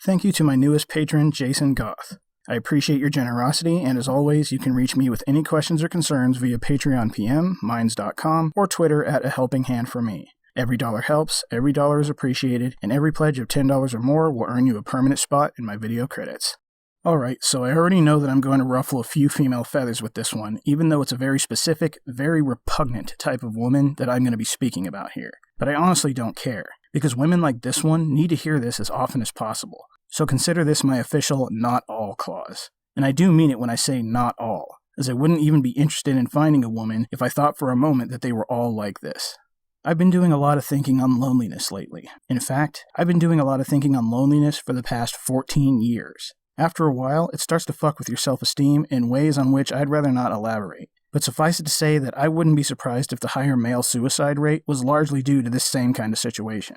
Thank you to my newest patron, Jason Goth. I appreciate your generosity, and as always, you can reach me with any questions or concerns via Patreon PM, minds.com, or Twitter at A Helping Hand for Me. Every dollar helps, every dollar is appreciated, and every pledge of $10 or more will earn you a permanent spot in my video credits. Alright, so I already know that I'm going to ruffle a few female feathers with this one, even though it's a very specific, very repugnant type of woman that I'm going to be speaking about here. But I honestly don't care, because women like this one need to hear this as often as possible. So consider this my official not all clause. And I do mean it when I say not all, as I wouldn't even be interested in finding a woman if I thought for a moment that they were all like this. I've been doing a lot of thinking on loneliness lately. In fact, I've been doing a lot of thinking on loneliness for the past 14 years. After a while, it starts to fuck with your self-esteem in ways on which I'd rather not elaborate. But suffice it to say that I wouldn't be surprised if the higher male suicide rate was largely due to this same kind of situation.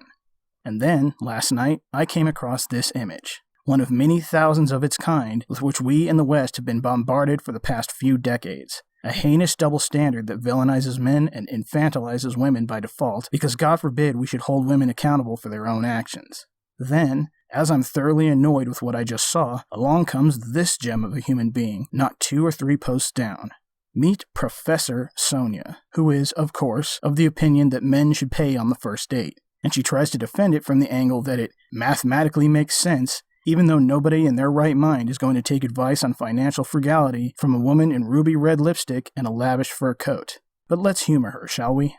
And then, last night, I came across this image, one of many thousands of its kind with which we in the West have been bombarded for the past few decades. A heinous double standard that villainizes men and infantilizes women by default because God forbid we should hold women accountable for their own actions. Then, as I'm thoroughly annoyed with what I just saw, along comes this gem of a human being, not 2 or 3 posts down. Meet Professor Sonya, who is, of course, of the opinion that men should pay on the first date. And she tries to defend it from the angle that it mathematically makes sense, even though nobody in their right mind is going to take advice on financial frugality from a woman in ruby red lipstick and a lavish fur coat. But let's humor her, shall we?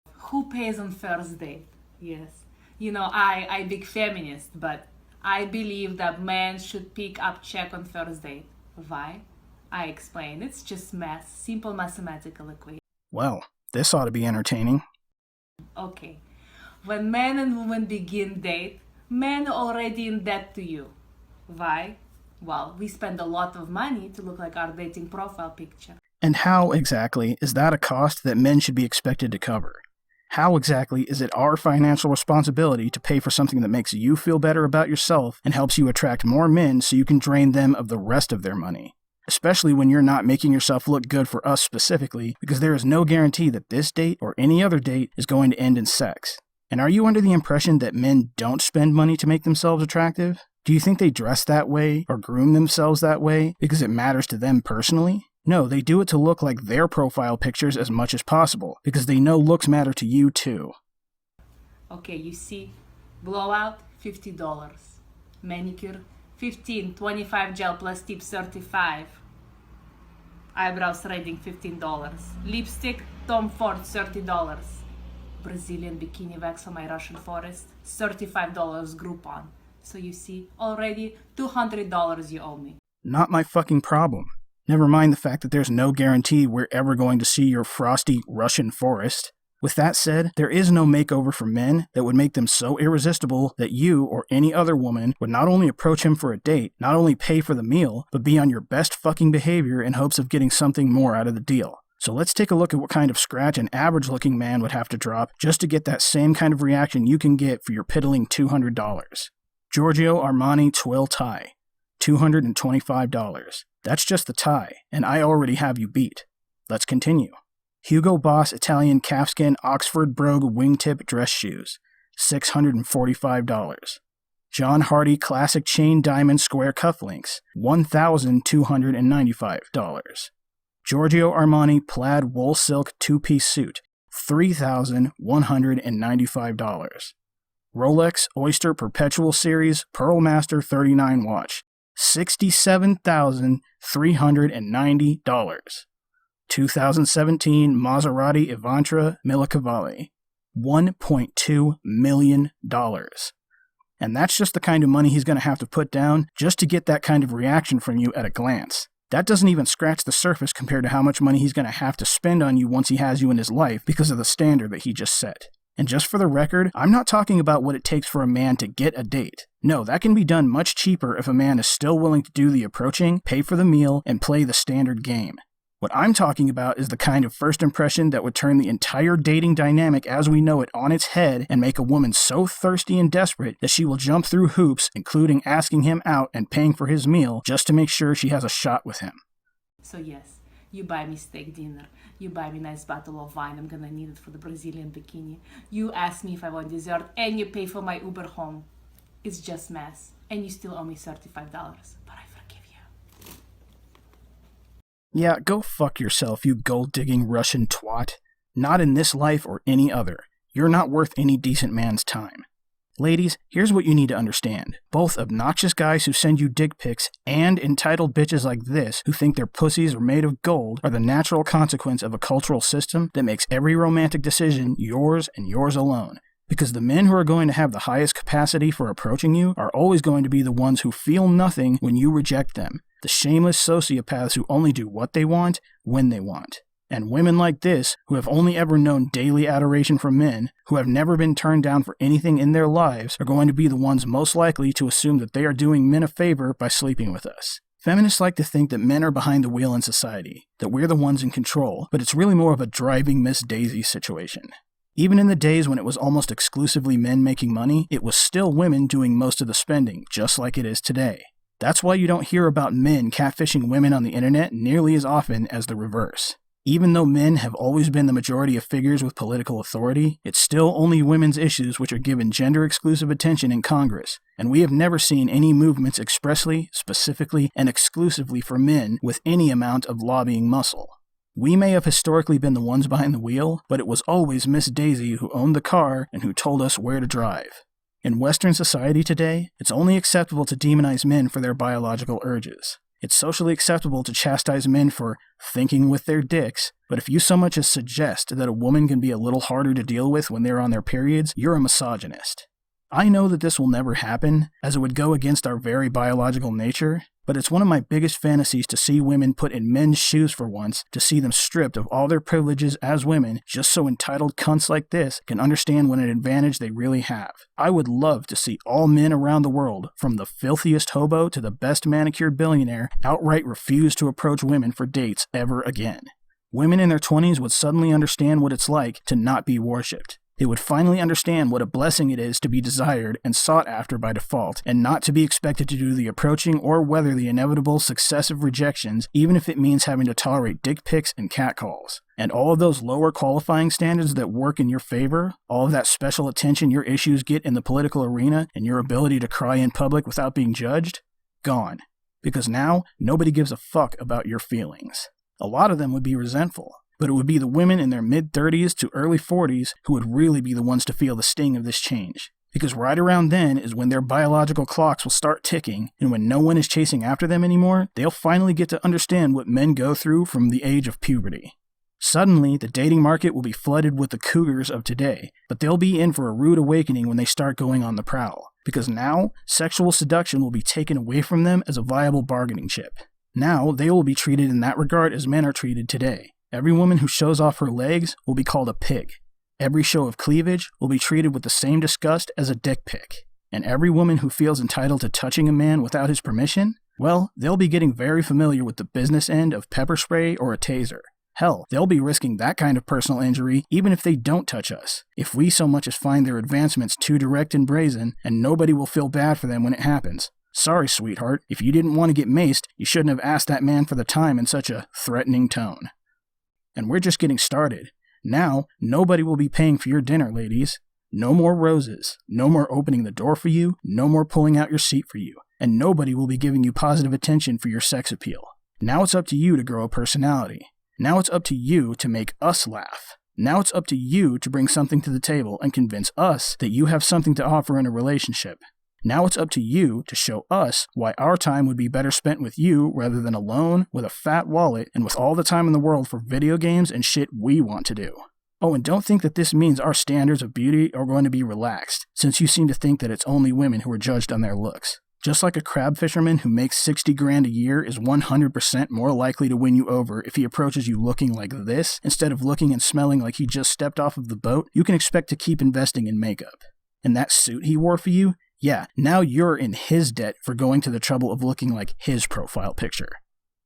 Who pays on first date? Yes. You know, I big feminist, but I believe that men should pick up check on first date. Why? I explain. It's just math, simple mathematical equation. Well, this ought to be entertaining. Okay. When man and woman begin date, men are already in debt to you. Why? Well, we spend a lot of money to look like our dating profile picture. And how exactly is that a cost that men should be expected to cover? How exactly is it our financial responsibility to pay for something that makes you feel better about yourself and helps you attract more men so you can drain them of the rest of their money? Especially when you're not making yourself look good for us specifically, because there is no guarantee that this date or any other date is going to end in sex. And are you under the impression that men don't spend money to make themselves attractive? Do you think they dress that way or groom themselves that way because it matters to them personally? No, they do it to look like their profile pictures as much as possible, because they know looks matter to you too. Okay, you see, blowout, $50. Manicure, $15, 25 gel plus tip, $35. Eyebrows threading, $15. Lipstick, Tom Ford, $30. Brazilian bikini wax for my Russian forest, $35 Groupon. So you see, already $200 you owe me. Not my fucking problem. Never mind the fact that there's no guarantee we're ever going to see your frosty Russian forest. With that said, there is no makeover for men that would make them so irresistible that you or any other woman would not only approach him for a date, not only pay for the meal, but be on your best fucking behavior in hopes of getting something more out of the deal. So let's take a look at what kind of scratch an average-looking man would have to drop just to get that same kind of reaction you can get for your piddling $200. Giorgio Armani twill tie, $225. That's just the tie, and I already have you beat. Let's continue. Hugo Boss Italian calfskin Oxford Brogue wingtip dress shoes, $645. John Hardy classic chain diamond square cufflinks, $1,295. Giorgio Armani plaid wool silk two-piece suit, $3,195. Rolex Oyster Perpetual Series Pearl Master 39 watch, $67,390. 2017 Maserati Elantra Millicavalli, $1.2 million. And that's just the kind of money he's going to have to put down just to get that kind of reaction from you at a glance. That doesn't even scratch the surface compared to how much money he's going to have to spend on you once he has you in his life because of the standard that he just set. And just for the record, I'm not talking about what it takes for a man to get a date. No, that can be done much cheaper if a man is still willing to do the approaching, pay for the meal, and play the standard game. What I'm talking about is the kind of first impression that would turn the entire dating dynamic as we know it on its head and make a woman so thirsty and desperate that she will jump through hoops, including asking him out and paying for his meal, just to make sure she has a shot with him. So yes, you buy me steak dinner, you buy me a nice bottle of wine, I'm gonna need it for the Brazilian bikini. You ask me if I want dessert, and you pay for my Uber home. It's just mess. And you still owe me $35, but I forgive you. Yeah, go fuck yourself, you gold-digging Russian twat. Not in this life or any other. You're not worth any decent man's time. Ladies, here's what you need to understand. Both obnoxious guys who send you dick pics and entitled bitches like this who think their pussies are made of gold are the natural consequence of a cultural system that makes every romantic decision yours and yours alone. Because the men who are going to have the highest capacity for approaching you are always going to be the ones who feel nothing when you reject them. The shameless sociopaths who only do what they want, when they want. And women like this, who have only ever known daily adoration from men, who have never been turned down for anything in their lives, are going to be the ones most likely to assume that they are doing men a favor by sleeping with us. Feminists like to think that men are behind the wheel in society, that we're the ones in control, but it's really more of a driving Miss Daisy situation. Even in the days when it was almost exclusively men making money, it was still women doing most of the spending, just like it is today. That's why you don't hear about men catfishing women on the internet nearly as often as the reverse. Even though men have always been the majority of figures with political authority, it's still only women's issues which are given gender-exclusive attention in Congress, and we have never seen any movements expressly, specifically, and exclusively for men with any amount of lobbying muscle. We may have historically been the ones behind the wheel, but it was always Miss Daisy who owned the car and who told us where to drive. In Western society today, it's only acceptable to demonize men for their biological urges. It's socially acceptable to chastise men for thinking with their dicks, but if you so much as suggest that a woman can be a little harder to deal with when they're on their periods, you're a misogynist. I know that this will never happen, as it would go against our very biological nature, but it's one of my biggest fantasies to see women put in men's shoes for once, to see them stripped of all their privileges as women, just so entitled cunts like this can understand what an advantage they really have. I would love to see all men around the world, from the filthiest hobo to the best manicured billionaire, outright refuse to approach women for dates ever again. Women in their 20s would suddenly understand what it's like to not be worshipped. They would finally understand what a blessing it is to be desired and sought after by default, and not to be expected to do the approaching or weather the inevitable successive rejections, even if it means having to tolerate dick pics and catcalls. And all of those lower qualifying standards that work in your favor, all of that special attention your issues get in the political arena, and your ability to cry in public without being judged, gone. Because now, nobody gives a fuck about your feelings. A lot of them would be resentful. But it would be the women in their mid-30s to early 40s who would really be the ones to feel the sting of this change. Because right around then is when their biological clocks will start ticking, and when no one is chasing after them anymore, they'll finally get to understand what men go through from the age of puberty. Suddenly, the dating market will be flooded with the cougars of today, but they'll be in for a rude awakening when they start going on the prowl. Because now, sexual seduction will be taken away from them as a viable bargaining chip. Now, they will be treated in that regard as men are treated today. Every woman who shows off her legs will be called a pig. Every show of cleavage will be treated with the same disgust as a dick pic. And every woman who feels entitled to touching a man without his permission, well, they'll be getting very familiar with the business end of pepper spray or a taser. Hell, they'll be risking that kind of personal injury even if they don't touch us, if we so much as find their advancements too direct and brazen, and nobody will feel bad for them when it happens. Sorry, sweetheart, if you didn't want to get maced, you shouldn't have asked that man for the time in such a threatening tone. And we're just getting started. Now, nobody will be paying for your dinner, ladies. No more roses. No more opening the door for you. No more pulling out your seat for you. And nobody will be giving you positive attention for your sex appeal. Now it's up to you to grow a personality. Now it's up to you to make us laugh. Now it's up to you to bring something to the table and convince us that you have something to offer in a relationship. Now it's up to you to show us why our time would be better spent with you rather than alone, with a fat wallet, and with all the time in the world for video games and shit we want to do. Oh, and don't think that this means our standards of beauty are going to be relaxed, since you seem to think that it's only women who are judged on their looks. Just like a crab fisherman who makes 60 grand a year is 100% more likely to win you over if he approaches you looking like this, instead of looking and smelling like he just stepped off of the boat, you can expect to keep investing in makeup. And that suit he wore for you? Yeah, now you're in his debt for going to the trouble of looking like his profile picture.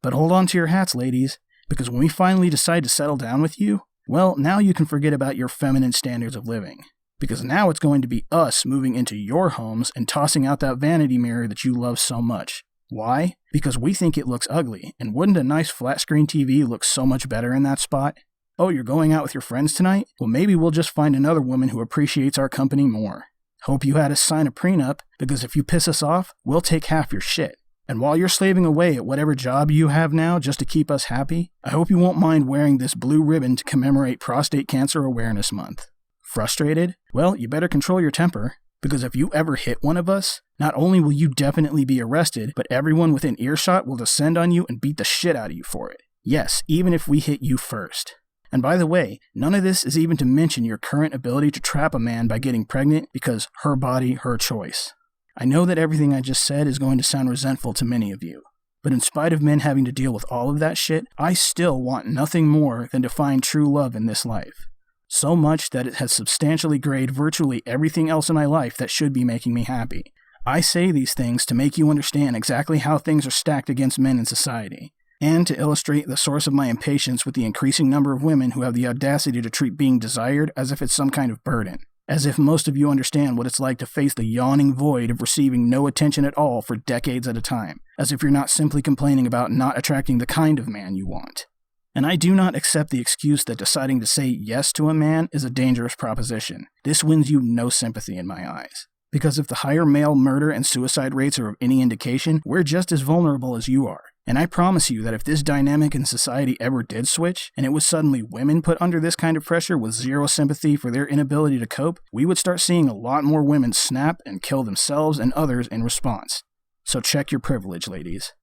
But hold on to your hats, ladies, because when we finally decide to settle down with you, well, now you can forget about your feminine standards of living. Because now it's going to be us moving into your homes and tossing out that vanity mirror that you love so much. Why? Because we think it looks ugly, and wouldn't a nice flat screen TV look so much better in that spot? Oh, you're going out with your friends tonight? Well, maybe we'll just find another woman who appreciates our company more. Hope you had us sign a prenup, because if you piss us off, we'll take half your shit. And while you're slaving away at whatever job you have now just to keep us happy, I hope you won't mind wearing this blue ribbon to commemorate Prostate Cancer Awareness Month. Frustrated? Well, you better control your temper, because if you ever hit one of us, not only will you definitely be arrested, but everyone within earshot will descend on you and beat the shit out of you for it. Yes, even if we hit you first. And by the way, none of this is even to mention your current ability to trap a man by getting pregnant because her body, her choice. I know that everything I just said is going to sound resentful to many of you, but in spite of men having to deal with all of that shit, I still want nothing more than to find true love in this life. So much that it has substantially grayed virtually everything else in my life that should be making me happy. I say these things to make you understand exactly how things are stacked against men in society, and to illustrate the source of my impatience with the increasing number of women who have the audacity to treat being desired as if it's some kind of burden. As if most of you understand what it's like to face the yawning void of receiving no attention at all for decades at a time. As if you're not simply complaining about not attracting the kind of man you want. And I do not accept the excuse that deciding to say yes to a man is a dangerous proposition. This wins you no sympathy in my eyes. Because if the higher male murder and suicide rates are of any indication, we're just as vulnerable as you are. And I promise you that if this dynamic in society ever did switch, and it was suddenly women put under this kind of pressure with zero sympathy for their inability to cope, we would start seeing a lot more women snap and kill themselves and others in response. So check your privilege, ladies.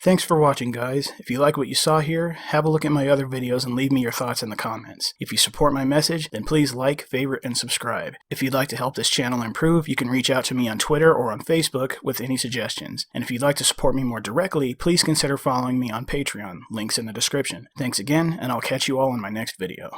Thanks for watching, guys. If you like what you saw here, have a look at my other videos and leave me your thoughts in the comments. If you support my message, then please like, favorite, and subscribe. If you'd like to help this channel improve, you can reach out to me on Twitter or on Facebook with any suggestions. And if you'd like to support me more directly, please consider following me on Patreon. Links in the description. Thanks again, and I'll catch you all in my next video.